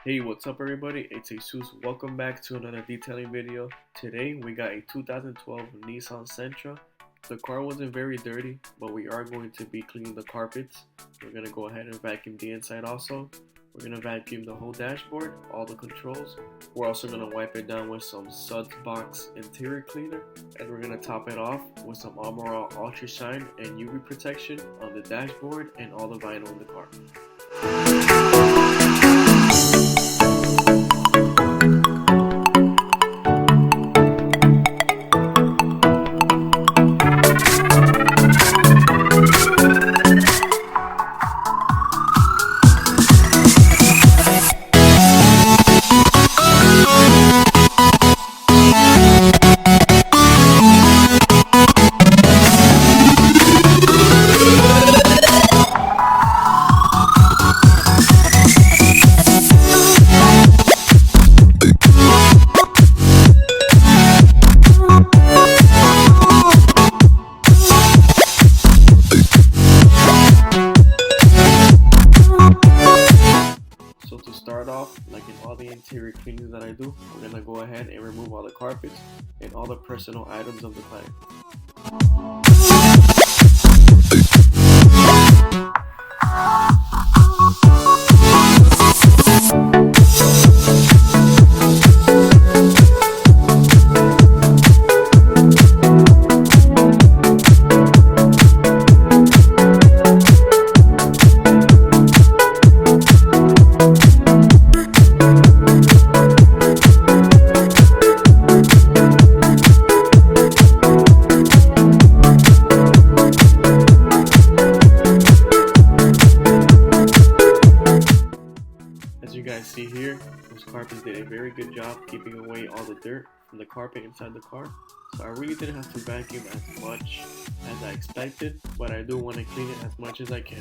Hey, what's up everybody? It's Jesus. Welcome back to another detailing video. Today we got a 2012 Nissan Sentra. The car wasn't very dirty, but we are going to be cleaning the carpets. We're going to go ahead and vacuum the inside also. We're going to vacuum the whole dashboard, all the controls. We're also going to wipe it down with some Suds Box interior cleaner. And we're going to top it off with some Armor All Ultra Shine and UV protection on the dashboard and all the vinyl in the car. So to start off, like in all the interior cleaning that I do, we're gonna go ahead and remove all the carpets and all the personal items of the client. As you guys see here, those carpets did a very good job keeping away all the dirt from the carpet inside the car. So I really didn't have to vacuum as much as I expected, but I do want to clean it as much as I can.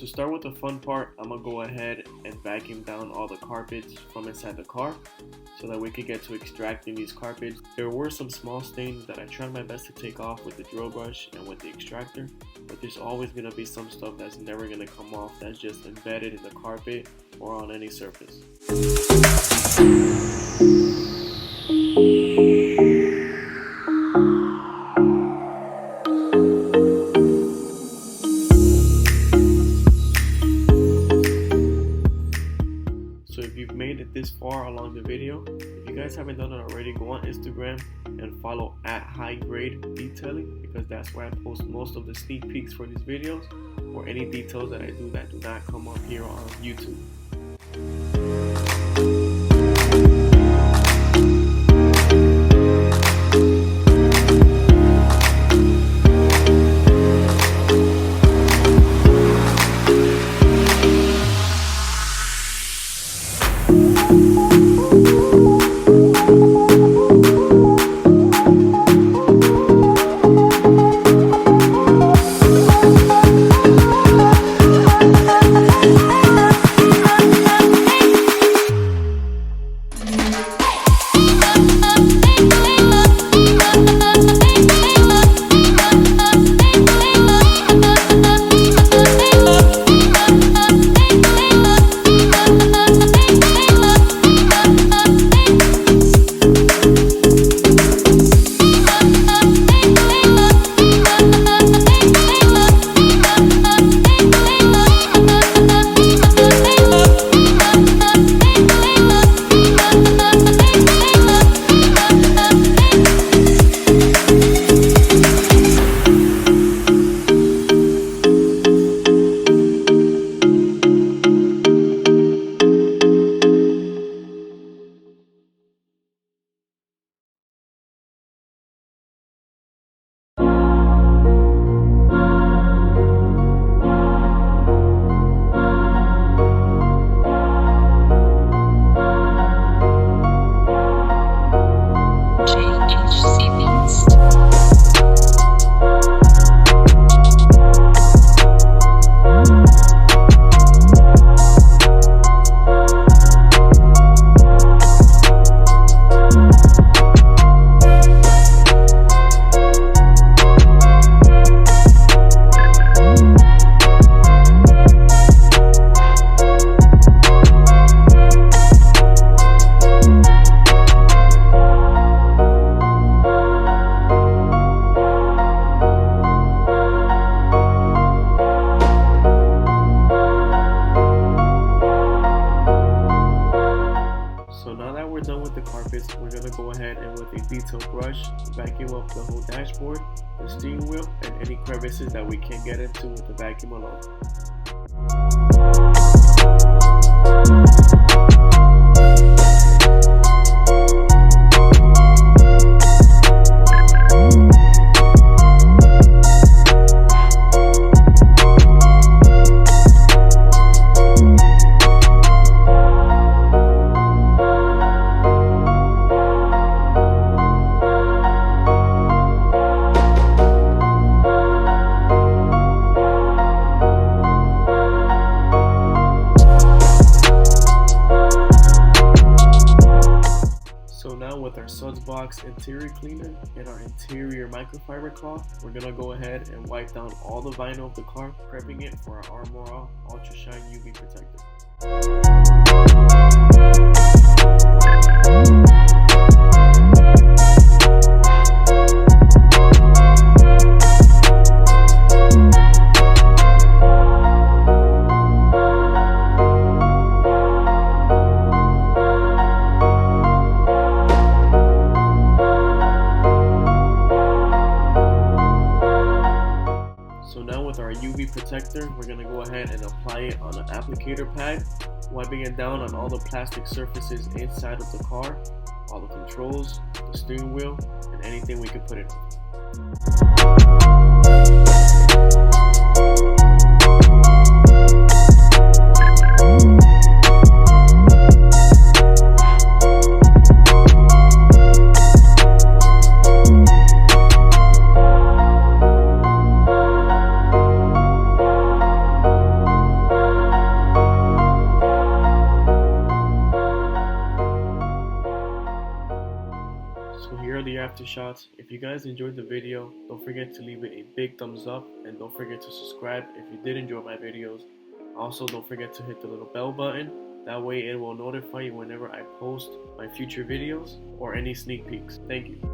to start with the fun part, I'm gonna go ahead and vacuum down all the carpets from inside the car so that we could get to extracting these carpets. There were some small stains that I tried my best to take off with the drill brush and with the extractor, but there's always gonna be some stuff that's never gonna come off that's just embedded in the carpet or on any surface. So if you've made it this far along the video, if you guys haven't done it already, go on Instagram and follow @HighGradeDetailing, because that's where I post most of the sneak peeks for these videos or any details that I do that do not come up here on YouTube. Done with the carpets, we're going to go ahead and with a detail brush vacuum up the whole dashboard, the steering wheel, and any crevices that we can't get into with the vacuum alone. With our Suds Box interior cleaner and our interior microfiber cloth, we're gonna go ahead and wipe down all the vinyl of the car, prepping it for our Armor All Ultra Shine UV protector. With our UV protector, we're going to go ahead and apply it on an applicator pad, wiping it down on all the plastic surfaces inside of the car, all the controls, the steering wheel, and anything we can put it on. faster shots. If you guys enjoyed the video, don't forget to leave it a big thumbs up, and don't forget to subscribe if you did enjoy my videos. Also, don't forget to hit the little bell button. That way it will notify you whenever I post my future videos or any sneak peeks. Thank you.